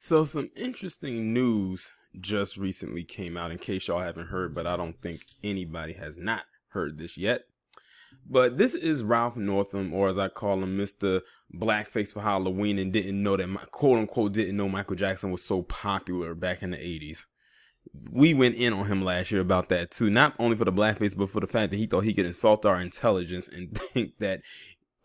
So some interesting news just recently came out in case y'all haven't heard, but I don't think anybody has not heard this yet. But this is Ralph Northam, or as I call him, Mr. Blackface for Halloween, and didn't know that, quote unquote, didn't know Michael Jackson was so popular back in the 80s. We went in on him last year about that too, not only for the blackface, but for the fact that he thought he could insult our intelligence and think that,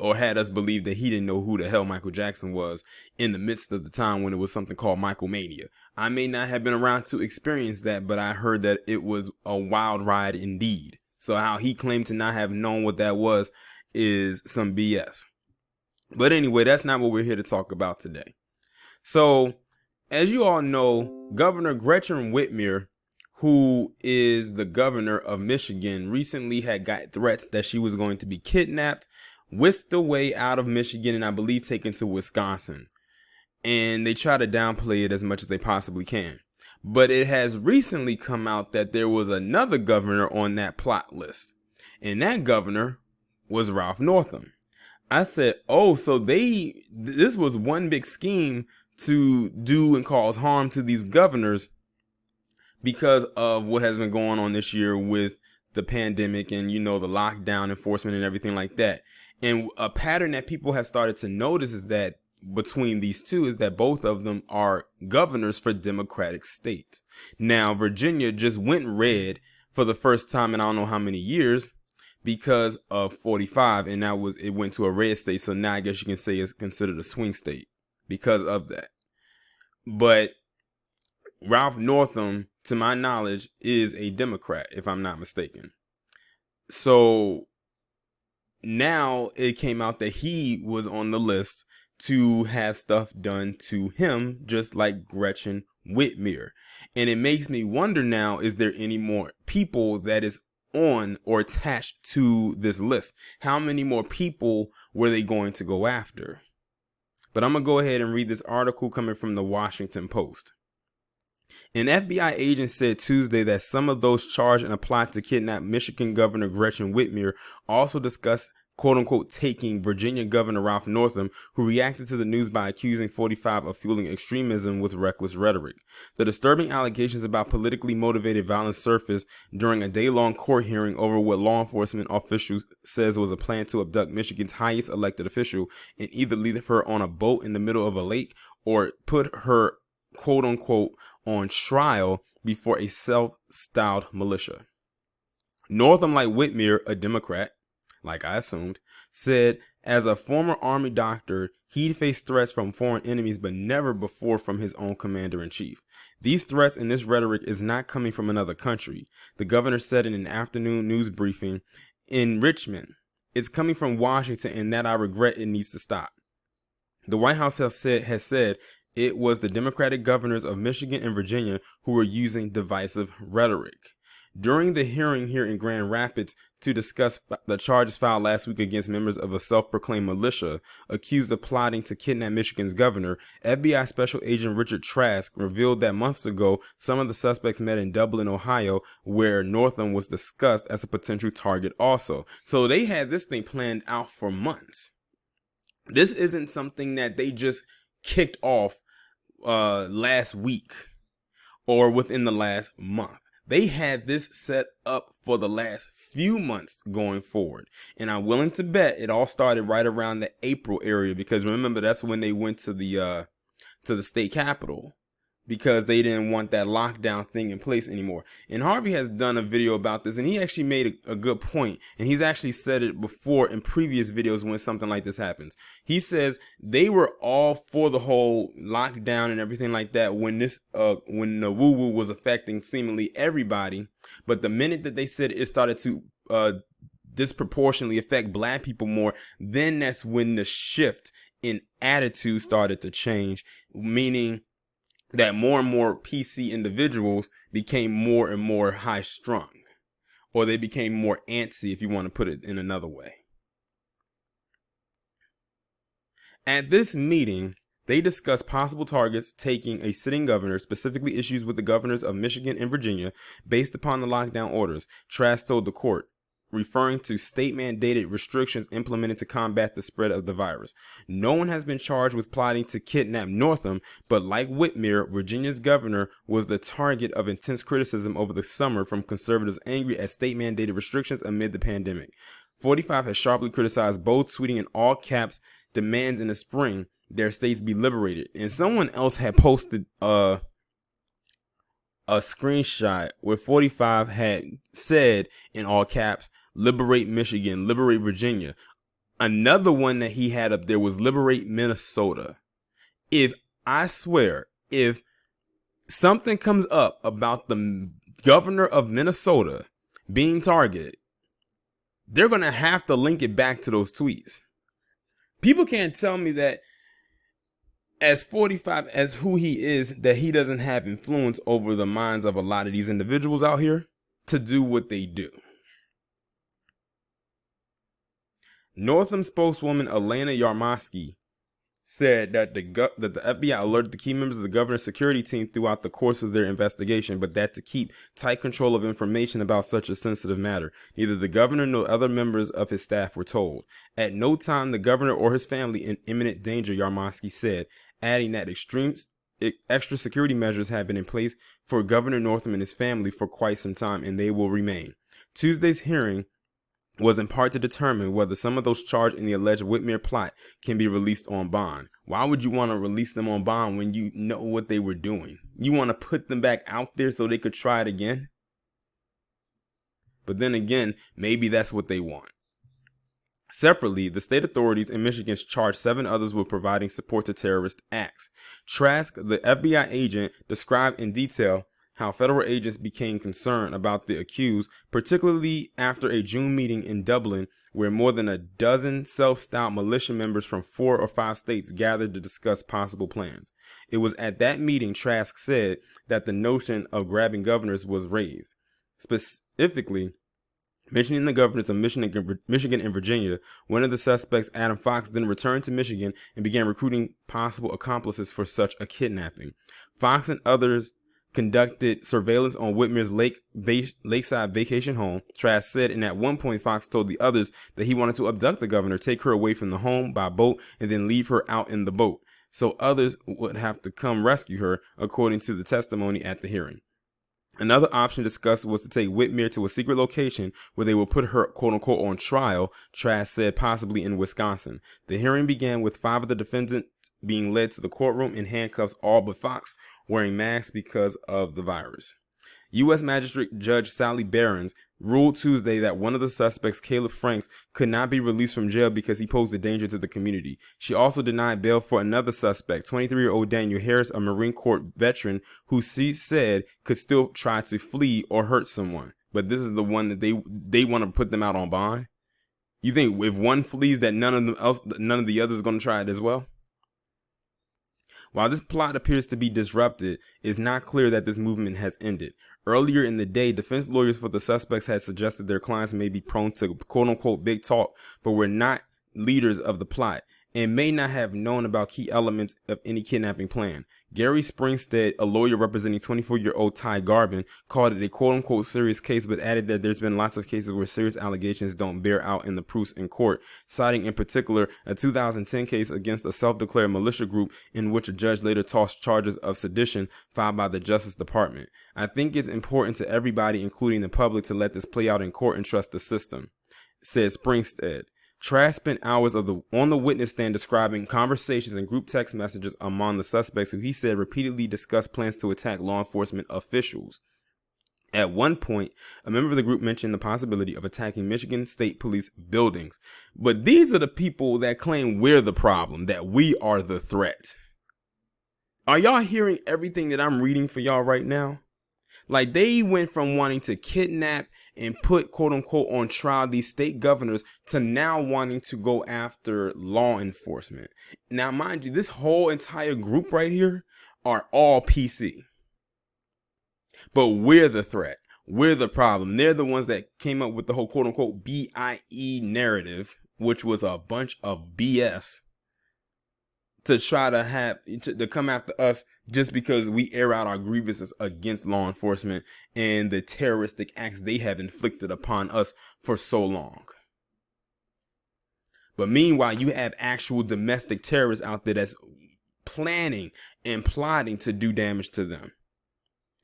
or had us believe that he didn't know who the hell Michael Jackson was in the midst of the time when it was something called Michael Mania. I may not have been around to experience that, but I heard that it was a wild ride indeed. So how he claimed to not have known what that was is some BS. But anyway, that's not what we're here to talk about today. So, as you all know, Governor Gretchen Whitmer, who is the governor of Michigan, recently had got threats that she was going to be kidnapped, whisked away out of Michigan, and I believe taken to Wisconsin. And they try to downplay it as much as they possibly can. But it has recently come out that there was another governor on that plot list. And that governor was Ralph Northam. I said, oh, so this was one big scheme to do and cause harm to these governors because of what has been going on this year with the pandemic and, the lockdown enforcement and everything like that. And a pattern that people have started to notice is that between these two is that both of them are governors for Democratic states. Now, Virginia just went red for the first time in I don't know how many years because of 45, and it went to a red state. So now I guess you can say it's considered a swing state because of that. But Ralph Northam, to my knowledge, is a Democrat, if I'm not mistaken. So now it came out that he was on the list to have stuff done to him, just like Gretchen Whitmer. And it makes me wonder now, is there any more people that is on or attached to this list? How many more people were they going to go after? But I'm going to go ahead and read this article coming from the Washington Post. An FBI agent said Tuesday that some of those charged in a plot to kidnap Michigan Governor Gretchen Whitmer also discussed quote-unquote taking Virginia Governor Ralph Northam, who reacted to the news by accusing 45 of fueling extremism with reckless rhetoric. The disturbing allegations about politically motivated violence surfaced during a day-long court hearing over what law enforcement officials says was a plan to abduct Michigan's highest elected official and either leave her on a boat in the middle of a lake or put her quote-unquote on trial before a self-styled militia. Northam, like Whitmer, a Democrat, like I assumed, said as a former Army doctor, he'd faced threats from foreign enemies, but never before from his own commander-in-chief. These threats and this rhetoric is not coming from another country, the governor said in an afternoon news briefing in Richmond. It's coming from Washington, and that I regret it needs to stop. The White House has said it was the Democratic governors of Michigan and Virginia who were using divisive rhetoric. During the hearing here in Grand Rapids to discuss the charges filed last week against members of a self-proclaimed militia accused of plotting to kidnap Michigan's governor, FBI Special Agent Richard Trask revealed that months ago, some of the suspects met in Dublin, Ohio, where Northam was discussed as a potential target also. So they had this thing planned out for months. This isn't something that they just kicked off last week or within the last month. They had this set up for the last few months going forward. And I'm willing to bet it all started right around the April area, because remember, that's when they went to the state capitol because they didn't want that lockdown thing in place anymore. And Harvey has done a video about this, and he actually made a good point. And he's actually said it before in previous videos when something like this happens. He says they were all for the whole lockdown and everything like that when when the woo-woo was affecting seemingly everybody. But the minute that they said it started to disproportionately affect black people more, then that's when the shift in attitude started to change, meaning that more and more PC individuals became more and more high strung, or they became more antsy, if you want to put it in another way. At this meeting, they discussed possible targets taking a sitting governor, specifically issues with the governors of Michigan and Virginia, based upon the lockdown orders, Trask told the court. referring to state-mandated restrictions implemented to combat the spread of the virus. No one has been charged with plotting to kidnap Northam, but like Whitmer, Virginia's governor was the target of intense criticism over the summer from conservatives angry at state-mandated restrictions amid the pandemic. 45 has sharply criticized both, tweeting in all caps demands in the spring their states be liberated. And someone else had posted a screenshot where 45 had said in all caps, liberate Michigan, liberate Virginia. Another one that he had up there was liberate Minnesota. I swear, if something comes up about the governor of Minnesota being targeted, they're going to have to link it back to those tweets. People can't tell me that as 45, as who he is, that he doesn't have influence over the minds of a lot of these individuals out here to do what they do. Northam spokeswoman Elena Yarmosky said that the FBI alerted the key members of the governor's security team throughout the course of their investigation, but that to keep tight control of information about such a sensitive matter. Neither the governor nor other members of his staff were told. At no time the governor or his family in imminent danger, Yarmosky said, adding that extra security measures have been in place for Governor Northam and his family for quite some time, and they will remain. Tuesday's hearing was in part to determine whether some of those charged in the alleged Whitmer plot can be released on bond. Why would you want to release them on bond when you know what they were doing? You want to put them back out there so they could try it again? But then again, maybe that's what they want. Separately, the state authorities in Michigan charged 7 others with providing support to terrorist acts. Trask, the FBI agent, described in detail how federal agents became concerned about the accused, particularly after a June meeting in Dublin where more than a dozen self-styled militia members from 4 or 5 states gathered to discuss possible plans. It was at that meeting, Trask said, that the notion of grabbing governors was raised. Specifically, mentioning the governors of Michigan and Virginia, one of the suspects, Adam Fox, then returned to Michigan and began recruiting possible accomplices for such a kidnapping. Fox and others conducted surveillance on Whitmer's lakeside vacation home, Trask said, and at one point Fox told the others that he wanted to abduct the governor, take her away from the home by boat, and then leave her out in the boat, so others would have to come rescue her, according to the testimony at the hearing. Another option discussed was to take Whitmer to a secret location where they would put her, quote-unquote, on trial, Trask said, possibly in Wisconsin. The hearing began with 5 of the defendants being led to the courtroom in handcuffs, all but Fox, wearing masks because of the virus. U.S. Magistrate Judge Sally Barons ruled Tuesday that one of the suspects, Caleb Franks, could not be released from jail because he posed a danger to the community. She also denied bail for another suspect, 23-year-old Daniel Harris, a Marine Corps veteran who she said could still try to flee or hurt someone. But this is the one that they want to put them out on bond. You think if one flees that none of the others are going to try it as well? While this plot appears to be disrupted, it's not clear that this movement has ended. Earlier in the day, defense lawyers for the suspects had suggested their clients may be prone to quote-unquote big talk, but were not leaders of the plot and may not have known about key elements of any kidnapping plan. Gary Springstead, a lawyer representing 24-year-old Ty Garbin, called it a quote-unquote serious case, but added that there's been lots of cases where serious allegations don't bear out in the proofs in court, citing in particular a 2010 case against a self-declared militia group in which a judge later tossed charges of sedition filed by the Justice Department. I think it's important to everybody, including the public, to let this play out in court and trust the system, said Springstead. Trask spent hours on the witness stand describing conversations and group text messages among the suspects who he said repeatedly discussed plans to attack law enforcement officials. At one point, a member of the group mentioned the possibility of attacking Michigan State Police buildings. But these are the people that claim we're the problem, that we are the threat. Are y'all hearing everything that I'm reading for y'all right now? Like, they went from wanting to kidnap and put, quote unquote, on trial these state governors to now wanting to go after law enforcement. Now, mind you, this whole entire group right here are all PC. But we're the threat. We're the problem. They're the ones that came up with the whole, quote unquote, BIE narrative, which was a bunch of BS. to try to come after us just because we air out our grievances against law enforcement and the terroristic acts they have inflicted upon us for so long. But meanwhile, you have actual domestic terrorists out there that's planning and plotting to do damage to them,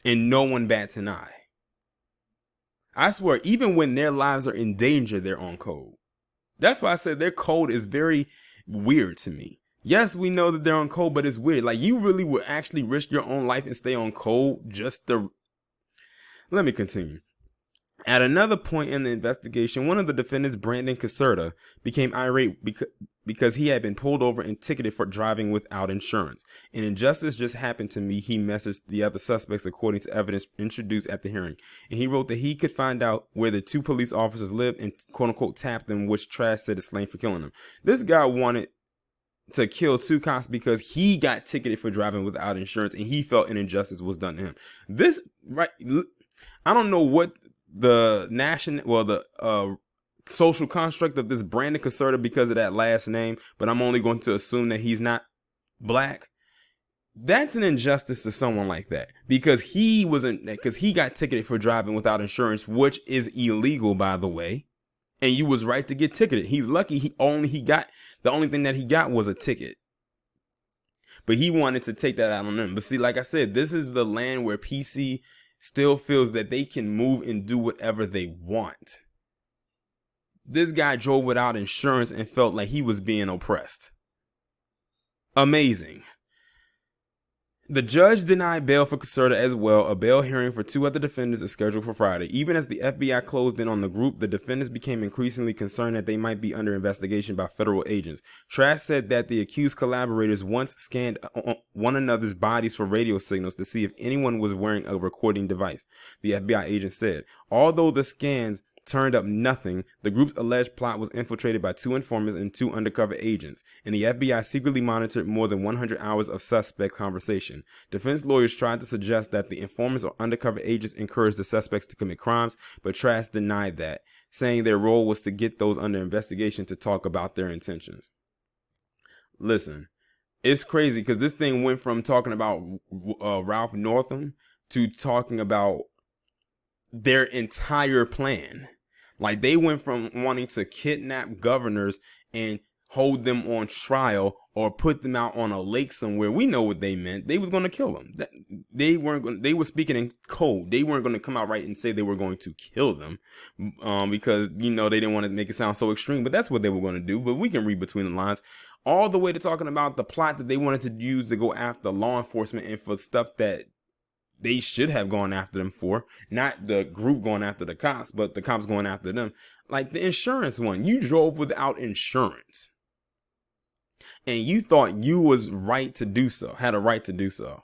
and no one bats an eye. I swear, even when their lives are in danger, they're on code. That's why I said their code is very weird to me. Yes, we know that they're on code, but it's weird. Like, you really would actually risk your own life and stay on code just to... Let me continue. At another point in the investigation, one of the defendants, Brandon Caserta, became irate because he had been pulled over and ticketed for driving without insurance. An injustice just happened to me, he messaged the other suspects according to evidence introduced at the hearing. And he wrote that he could find out where the two police officers lived and quote-unquote tap them, which Trash said is slang for killing them. This guy wanted to kill two cops because he got ticketed for driving without insurance and he felt an injustice was done to him. This, right, I don't know what the social construct of this Brandon Caserta because of that last name, but I'm only going to assume that he's not black. That's an injustice to someone like that because he got ticketed for driving without insurance, which is illegal, by the way. And you was right to get ticketed. He's lucky the only thing that he got was a ticket. But he wanted to take that out on them. But see, like I said, this is the land where PC still feels that they can move and do whatever they want. This guy drove without insurance and felt like he was being oppressed. Amazing. The judge denied bail for Caserta as well. A bail hearing for two other defendants is scheduled for Friday. Even as the FBI closed in on the group, the defendants became increasingly concerned that they might be under investigation by federal agents. Trask said that the accused collaborators once scanned one another's bodies for radio signals to see if anyone was wearing a recording device, the FBI agent said. Although the scans turned up nothing, the group's alleged plot was infiltrated by two informers and two undercover agents, and the FBI secretly monitored more than 100 hours of suspect conversation. Defense lawyers tried to suggest that the informers or undercover agents encouraged the suspects to commit crimes, but Trask denied that, saying their role was to get those under investigation to talk about their intentions. Listen, it's crazy because this thing went from talking about Ralph Northam to talking about their entire plan. Like, they went from wanting to kidnap governors and hold them on trial or put them out on a lake somewhere. We know what they meant. They was going to kill them. They were speaking in code. They weren't going to come out right and say they were going to kill them because, they didn't want to make it sound so extreme, but that's what they were going to do. But we can read between the lines all the way to talking about the plot that they wanted to use to go after law enforcement and for stuff that they should have gone after them for. Not the group going after the cops, but the cops going after them. Like the insurance one. You drove without insurance. And you thought you was right to do so. Had a right to do so.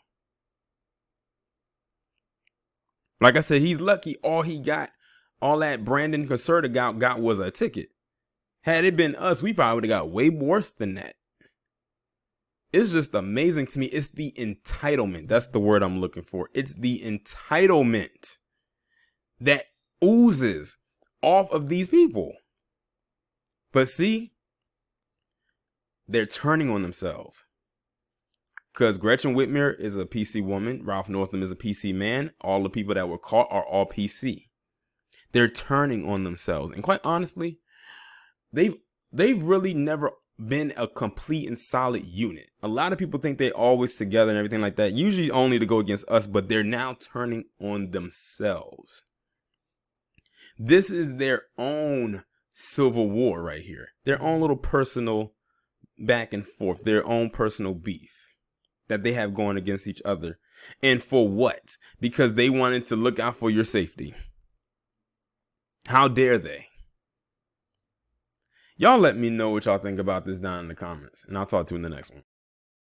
Like I said, he's lucky all that Brandon Caserta got was a ticket. Had it been us, we probably would have got way worse than that. It's just amazing to me. It's the entitlement. That's the word I'm looking for. It's the entitlement that oozes off of these people. But see, they're turning on themselves. Because Gretchen Whitmer is a PC woman. Ralph Northam is a PC man. All the people that were caught are all PC. They're turning on themselves. And quite honestly, they've really never been a complete and solid unit. A lot of people think they're always together and everything like that, usually only to go against us, but they're now turning on themselves. This is their own civil war right here. Their own little personal back and forth, their own personal beef that they have going against each other. And for what? Because they wanted to look out for your safety. How dare they? Y'all let me know what y'all think about this down in the comments, and I'll talk to you in the next one.